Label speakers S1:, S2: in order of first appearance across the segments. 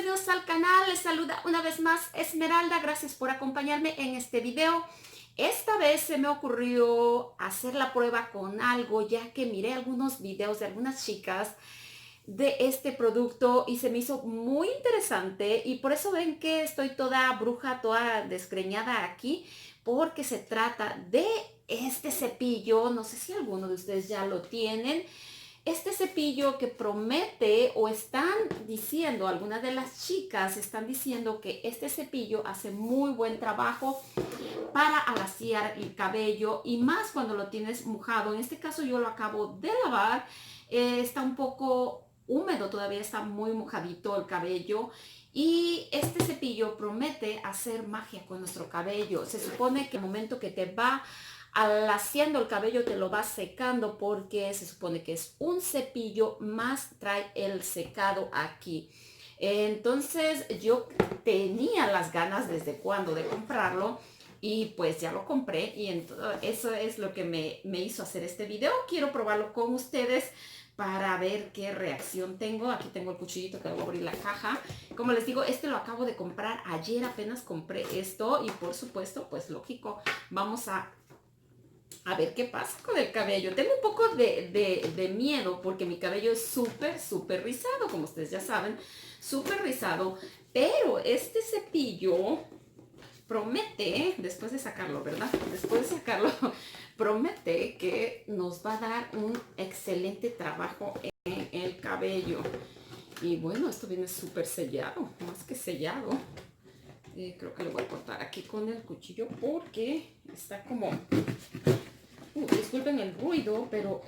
S1: bienvenidos al canal. Les saluda una vez más Esmeralda. Gracias por acompañarme en este video. Esta vez se me ocurrió hacer la prueba con algo, ya que miré algunos videos de algunas chicas de este producto y se me hizo muy interesante, y por eso ven que estoy toda bruja, toda desgreñada aquí, porque se trata de este cepillo. No sé si alguno de ustedes ya lo tienen. Este cepillo que promete, o están diciendo, algunas de las chicas están diciendo que este cepillo hace muy buen trabajo para alaciar el cabello, y más cuando lo tienes mojado. En este caso yo lo acabo de lavar, está un poco húmedo, todavía está muy mojadito el cabello, y este cepillo promete hacer magia con nuestro cabello. Se supone que el momento que te va alaciando el cabello te lo va secando, porque se supone que es un cepillo más trae el secado aquí. Entonces yo tenía las ganas desde cuando de comprarlo, y pues ya lo compré, y eso es lo que me hizo hacer este video. Quiero probarlo con ustedes para ver qué reacción tengo. Aquí tengo el cuchillito que voy a abrir la caja. Como les digo, este lo acabo de comprar ayer, apenas compré esto, y por supuesto, pues lógico, vamos a ver qué pasa con el cabello. Tengo un poco de miedo, porque mi cabello es súper rizado, como ustedes ya saben, súper rizado. Pero este cepillo promete, después de sacarlo, ¿verdad? Después de sacarlo, promete que nos va a dar un excelente trabajo en el cabello. Y bueno, esto viene súper sellado, más que sellado. Creo que lo voy a cortar aquí con el cuchillo, porque está como... disculpen el ruido, pero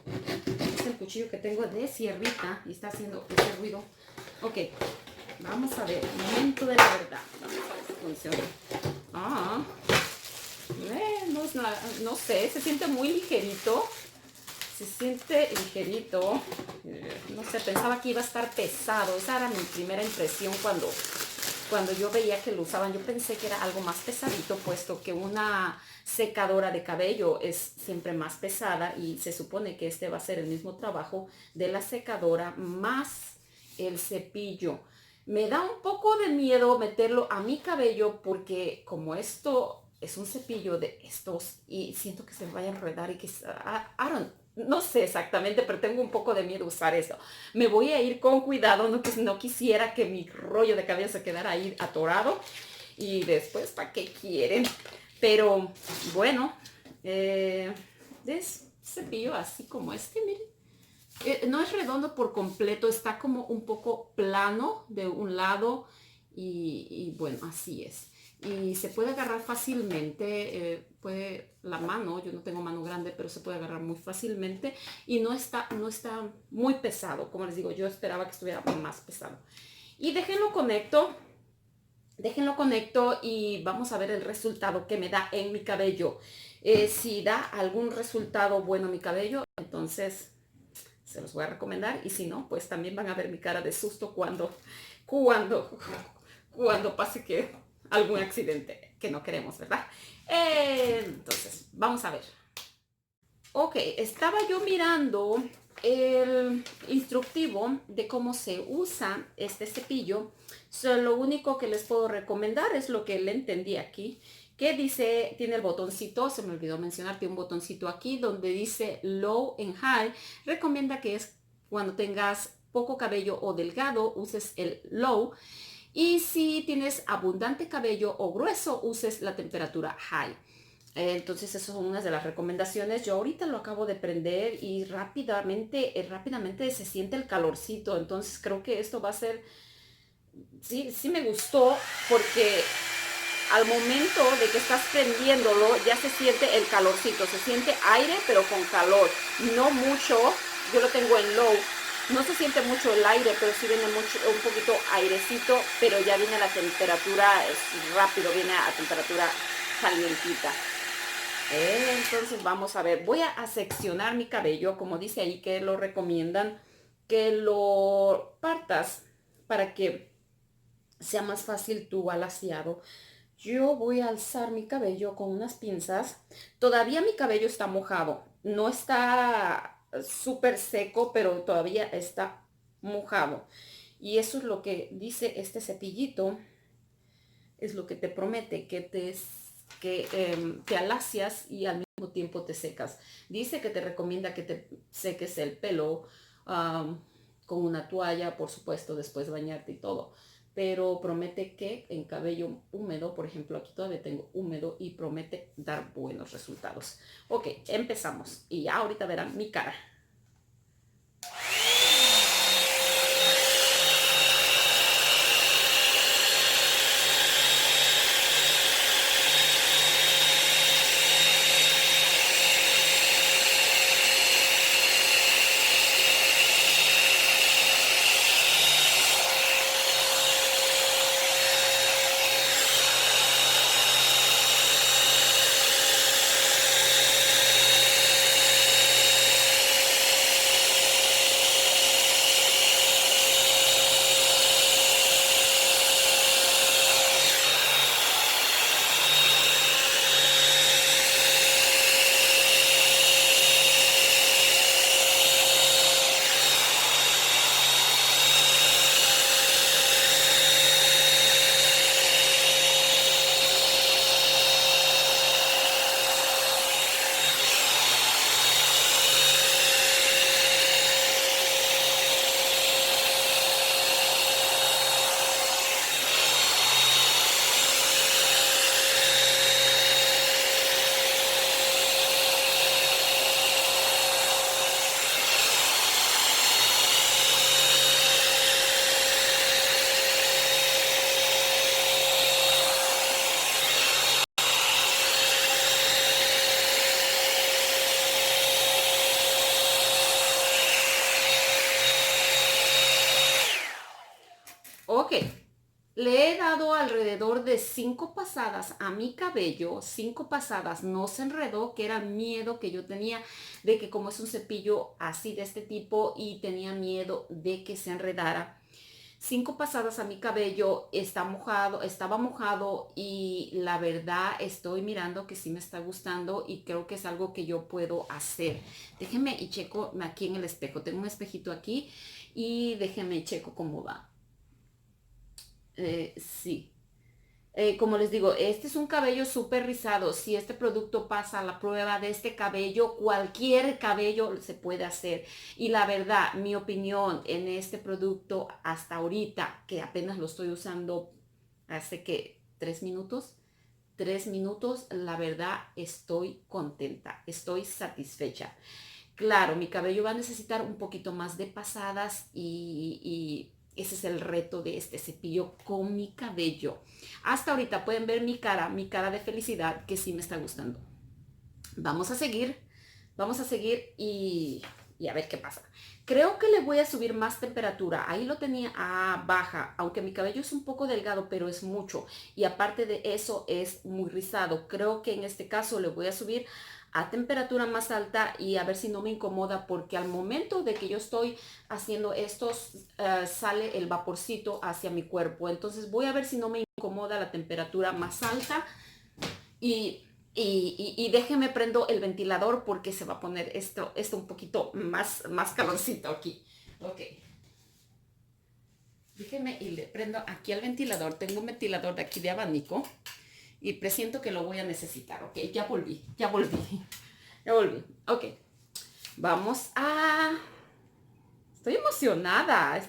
S1: es el cuchillo que tengo de sierrita y está haciendo ese ruido. Ok, vamos a ver, momento de la verdad. Vamos a ver si funciona. No sé, se siente muy ligerito. Se siente ligerito. No sé, pensaba que iba a estar pesado. Esa era mi primera impresión cuando yo veía que lo usaban. Yo pensé que era algo más pesadito, puesto que una secadora de cabello es siempre más pesada, y se supone que este va a ser el mismo trabajo de la secadora más el cepillo. Me da un poco de miedo meterlo a mi cabello, porque como esto es un cepillo de estos, y siento que se me vaya a enredar, y que no sé exactamente, pero tengo un poco de miedo usar esto. Me voy a ir con cuidado, no quisiera que mi rollo de cabello se quedara ahí atorado, y después, ¿para qué quieren? Pero bueno, es cepillo así como este, miren. No es redondo por completo, está como un poco plano de un lado, y bueno, así es. Y se puede agarrar fácilmente, la mano, yo no tengo mano grande, pero se puede agarrar muy fácilmente, y no está muy pesado. Como les digo, yo esperaba que estuviera más pesado. Y déjenlo conecto y vamos a ver el resultado que me da en mi cabello. Si da algún resultado bueno a mi cabello, entonces se los voy a recomendar, y si no, pues también van a ver mi cara de susto cuando, cuando pase que algún accidente que no queremos, ¿verdad? Entonces, vamos a ver. Ok, estaba yo mirando el instructivo de cómo se usa este cepillo. Lo único que les puedo recomendar es lo que le entendí aquí, que dice, tiene el botoncito, se me olvidó mencionar, tiene un botoncito aquí donde dice low and high. Recomienda que es cuando tengas poco cabello o delgado, uses el low, y si tienes abundante cabello o grueso, uses la temperatura high. Entonces esas son unas de las recomendaciones. Yo ahorita lo acabo de prender, y rápidamente se siente el calorcito. Entonces creo que esto va a ser, sí me gustó, porque al momento de que estás prendiéndolo ya se siente el calorcito, se siente aire pero con calor, no mucho. Yo lo tengo en low, no se siente mucho el aire, pero sí viene un poquito airecito, pero ya viene la temperatura, es rápido, viene a temperatura calientita. Entonces vamos a ver, voy a seccionar mi cabello, como dice ahí que lo recomiendan, que lo partas para que sea más fácil tu alaciado. Yo voy a alzar mi cabello con unas pinzas. Todavía mi cabello está mojado, no está súper seco, pero todavía está mojado. Y eso es lo que dice este cepillito, es lo que te promete, te alacias y al mismo tiempo te secas. Dice que te recomienda que te seques el pelo con una toalla, por supuesto, después de bañarte y todo. Pero promete que en cabello húmedo, por ejemplo, aquí todavía tengo húmedo y promete dar buenos resultados. Ok, empezamos. Y ya ahorita verán mi cara. Ok, le he dado alrededor de 5 pasadas a mi cabello, 5 pasadas, no se enredó, que era miedo que yo tenía de que como es un cepillo así de este tipo y tenía miedo de que se enredara. 5 pasadas a mi cabello, estaba mojado y la verdad estoy mirando que sí me está gustando y creo que es algo que yo puedo hacer. Déjenme y checo aquí en el espejo, tengo un espejito aquí y déjenme y checo cómo va. Sí. Como les digo, este es un cabello súper rizado. Si este producto pasa la prueba de este cabello, cualquier cabello se puede hacer. Y la verdad, mi opinión en este producto hasta ahorita, que apenas lo estoy usando hace que 3 minutos, 3 minutos, la verdad estoy contenta, estoy satisfecha. Claro, mi cabello va a necesitar un poquito más de pasadas y ese es el reto de este cepillo con mi cabello. Hasta ahorita pueden ver mi cara de felicidad que sí me está gustando. Vamos a seguir, vamos a seguir y a ver qué pasa. Creo que le voy a subir más temperatura. Ahí lo tenía a baja, aunque mi cabello es un poco delgado, pero es mucho. Y aparte de eso es muy rizado. Creo que en este caso le voy a subir a temperatura más alta y a ver si no me incomoda porque al momento de que yo estoy haciendo esto sale el vaporcito hacia mi cuerpo. Entonces voy a ver si no me incomoda la temperatura más alta y déjeme prendo el ventilador porque se va a poner esto un poquito más calorcito aquí. Ok. Déjeme y le prendo aquí el ventilador. Tengo un ventilador de aquí de abanico y presiento que lo voy a necesitar. Ok, ya volví, ya volví. Ya volví. Ok. Vamos a... estoy emocionada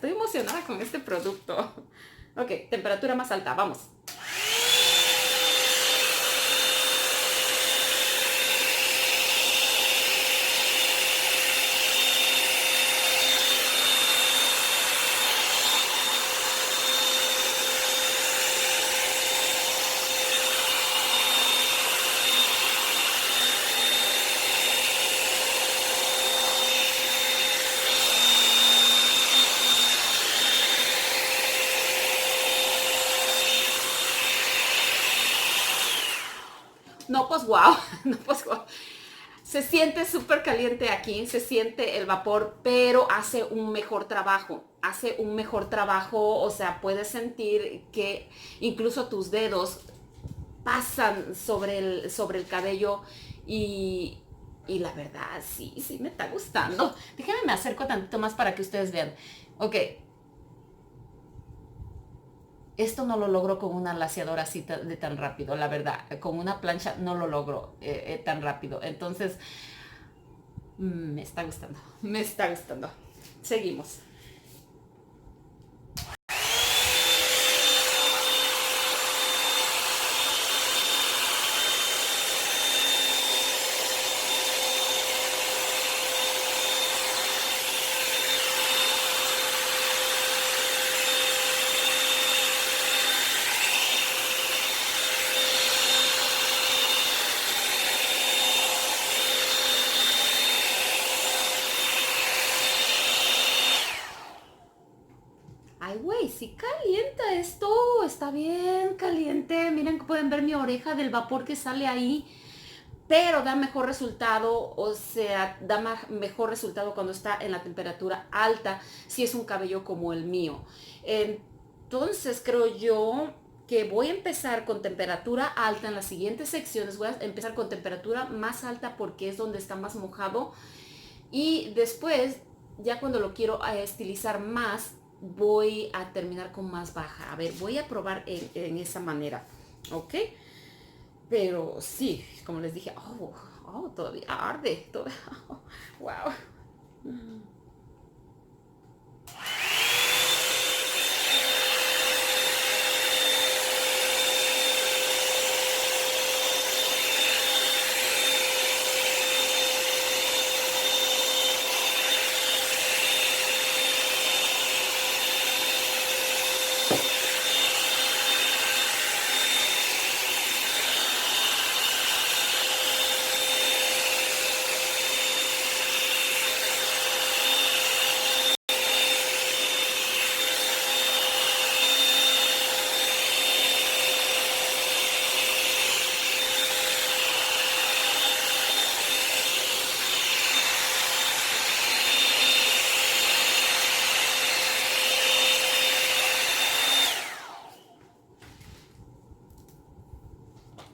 S1: con este producto. Ok, temperatura más alta, vamos. No, pues wow, no, pues wow. Se siente súper caliente aquí, se siente el vapor, pero hace un mejor trabajo, o sea, puedes sentir que incluso tus dedos pasan sobre el cabello y la verdad, sí me está gustando. Déjenme me acerco tantito más para que ustedes vean. Ok, Esto no lo logro con una laseadora así de tan rápido, la verdad. Con una plancha no lo logro tan rápido. Entonces, me está gustando, me está gustando. Seguimos. Ay, güey, sí calienta esto, está bien caliente. Miren que pueden ver mi oreja del vapor que sale ahí, pero da mejor resultado, o sea, da mejor resultado cuando está en la temperatura alta, si es un cabello como el mío. Entonces creo yo que voy a empezar con temperatura alta en las siguientes secciones. Voy a empezar con temperatura más alta porque es donde está más mojado, y después, ya cuando lo quiero estilizar más, voy a terminar con más baja. A ver, voy a probar en esa manera, ¿ok? Pero sí, como les dije, todavía arde, todavía, wow.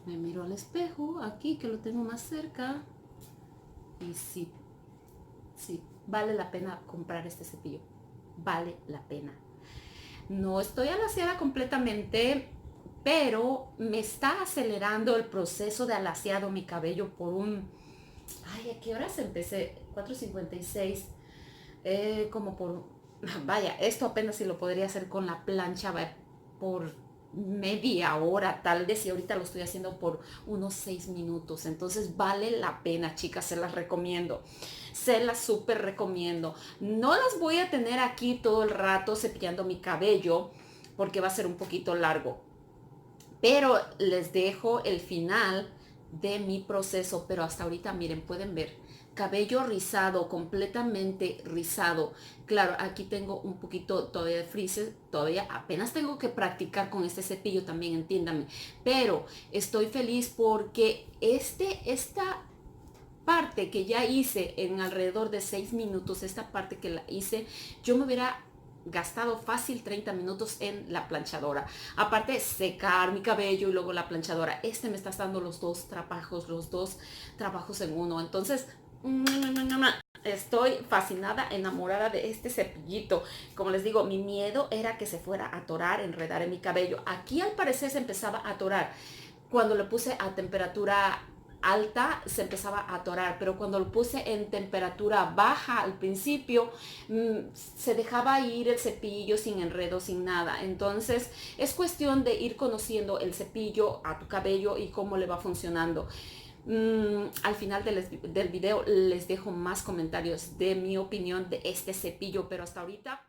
S1: Me miro al espejo aquí que lo tengo más cerca, y sí, sí, vale la pena comprar este cepillo, vale la pena. No estoy alaciada completamente, pero me está acelerando el proceso de alaciado mi cabello por un... Ay, ¿a qué horas empecé? 4:56. Como por... Vaya, esto apenas si lo podría hacer con la plancha por media hora tal vez, y ahorita lo estoy haciendo por unos 6 minutos. Entonces vale la pena, chicas, se las recomiendo. Se las súper recomiendo. No las voy a tener aquí todo el rato cepillando mi cabello porque va a ser un poquito largo. Pero les dejo el final de mi proceso. Pero hasta ahorita, miren, pueden ver cabello rizado, completamente rizado. Claro, aquí tengo un poquito todavía de frizz, todavía apenas tengo que practicar con este cepillo también, entiéndame. Pero estoy feliz porque esta parte que ya hice en alrededor de 6 minutos, esta parte que la hice, yo me hubiera gastado fácil 30 minutos en la planchadora. Aparte de secar mi cabello y luego la planchadora, me está dando los dos trabajos en uno. Entonces, estoy fascinada, enamorada de este cepillito. Como les digo, mi miedo era que se fuera a atorar, enredar en mi cabello. Aquí al parecer se empezaba a atorar. Cuando lo puse a temperatura alta se empezaba a atorar, pero cuando lo puse en temperatura baja al principio, se dejaba ir el cepillo sin enredo, sin nada. Entonces es cuestión de ir conociendo el cepillo a tu cabello y cómo le va funcionando. Al final del video les dejo más comentarios de mi opinión de este cepillo, pero hasta ahorita...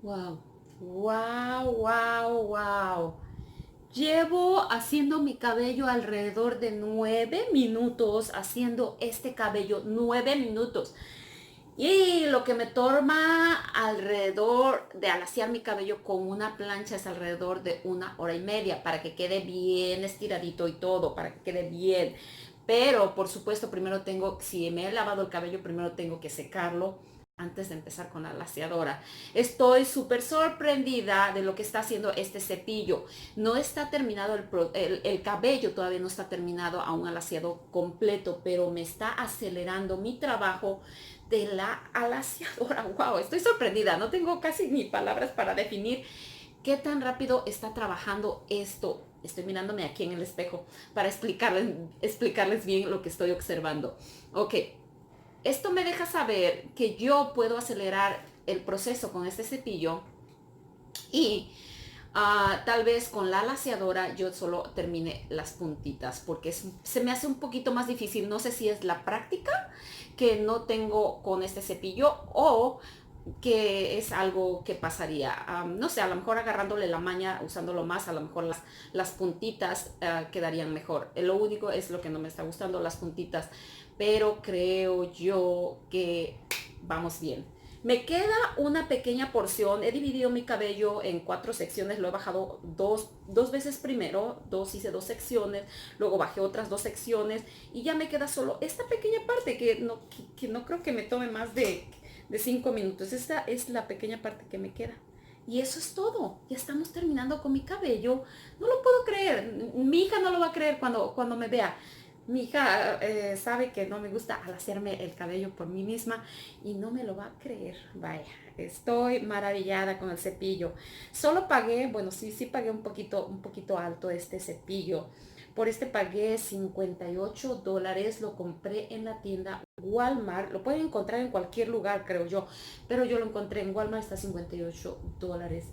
S1: Wow, wow, wow, wow. Llevo haciendo mi cabello alrededor de 9 minutos, haciendo este cabello 9 minutos. Y lo que me toma alrededor de alaciar mi cabello con una plancha es alrededor de 1 hora y media para que quede bien estiradito y todo, para que quede bien. Pero por supuesto, primero tengo, si me he lavado el cabello, primero tengo que secarlo antes de empezar con la laseadora. Estoy súper sorprendida de lo que está haciendo este cepillo. No está terminado el cabello, todavía no está terminado a un alaciado completo, pero me está acelerando mi trabajo de la alaciadora. Wow, estoy sorprendida. No tengo casi ni palabras para definir qué tan rápido está trabajando esto. Estoy mirándome aquí en el espejo para explicarles bien lo que estoy observando. Ok, esto me deja saber que yo puedo acelerar el proceso con este cepillo y tal vez con la laseadora yo solo termine las puntitas porque se me hace un poquito más difícil. No sé si es la práctica que no tengo con este cepillo o que es algo que pasaría. No sé, a lo mejor agarrándole la maña, usándolo más, a lo mejor las puntitas quedarían mejor. Lo único es lo que no me está gustando, las puntitas, pero creo yo que vamos bien. Me queda una pequeña porción. He dividido mi cabello en 4 secciones. Lo he bajado dos veces primero. Hice 2 secciones. Luego bajé otras 2 secciones. Y ya me queda solo esta pequeña parte que no creo que me tome más de 5 minutos. Esta es la pequeña parte que me queda. Y eso es todo. Ya estamos terminando con mi cabello. No lo puedo creer. Mi hija no lo va a creer cuando me vea. Mi hija sabe que no me gusta al hacerme el cabello por mí misma y no me lo va a creer. Vaya, estoy maravillada con el cepillo. Solo pagué, bueno, sí pagué un poquito alto este cepillo. Por este pagué $58. Lo compré en la tienda Walmart. Lo pueden encontrar en cualquier lugar, creo yo. Pero yo lo encontré en Walmart, está $58.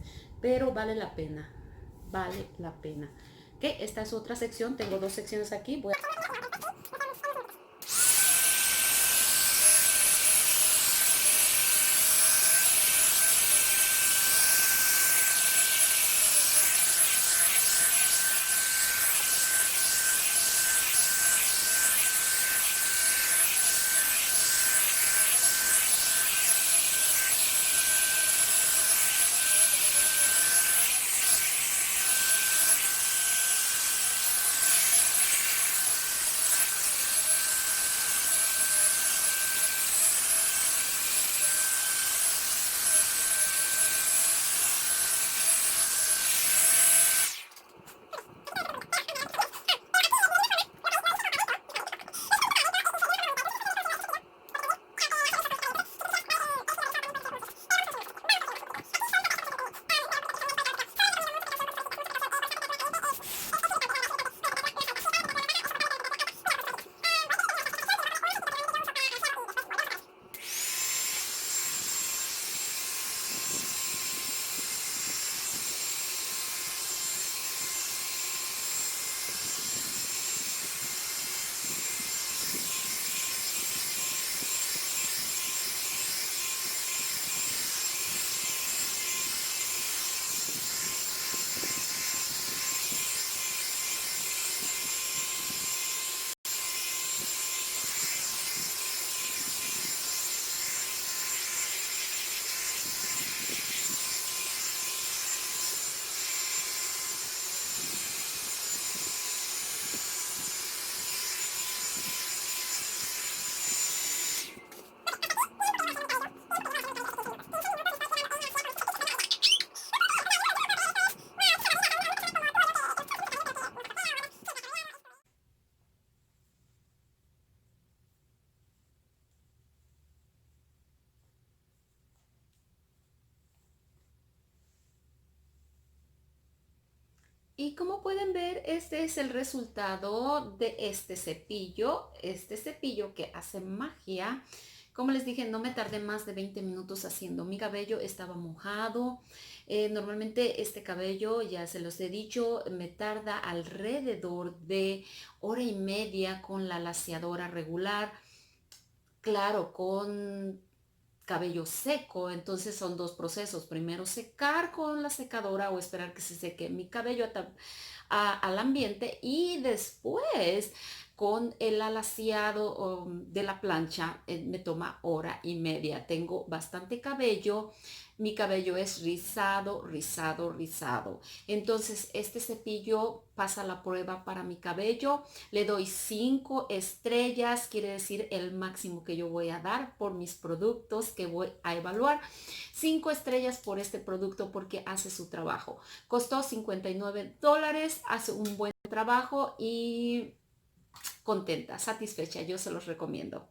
S1: Pero vale la pena. Vale la pena. Ok, esta es otra sección. Tengo 2 secciones aquí. Voy a... Y como pueden ver, este es el resultado de este cepillo que hace magia. Como les dije, no me tardé más de 20 minutos haciendo mi cabello, estaba mojado. Normalmente este cabello, ya se los he dicho, me tarda alrededor de 1 hora y media con la laseadora regular. Claro, con cabello seco, entonces son dos procesos. Primero secar con la secadora o esperar que se seque mi cabello al ambiente y después con el alaciado de la plancha me toma hora y media. Tengo bastante cabello. Mi cabello es rizado, rizado, rizado. Entonces este cepillo pasa la prueba para mi cabello. Le doy 5 estrellas, quiere decir el máximo que yo voy a dar por mis productos que voy a evaluar. 5 estrellas por este producto porque hace su trabajo. Costó $59, hace un buen trabajo y contenta, satisfecha, yo se los recomiendo.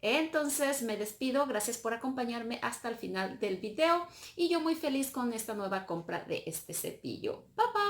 S1: Entonces me despido, gracias por acompañarme hasta el final del video y yo muy feliz con esta nueva compra de este cepillo. Bye bye.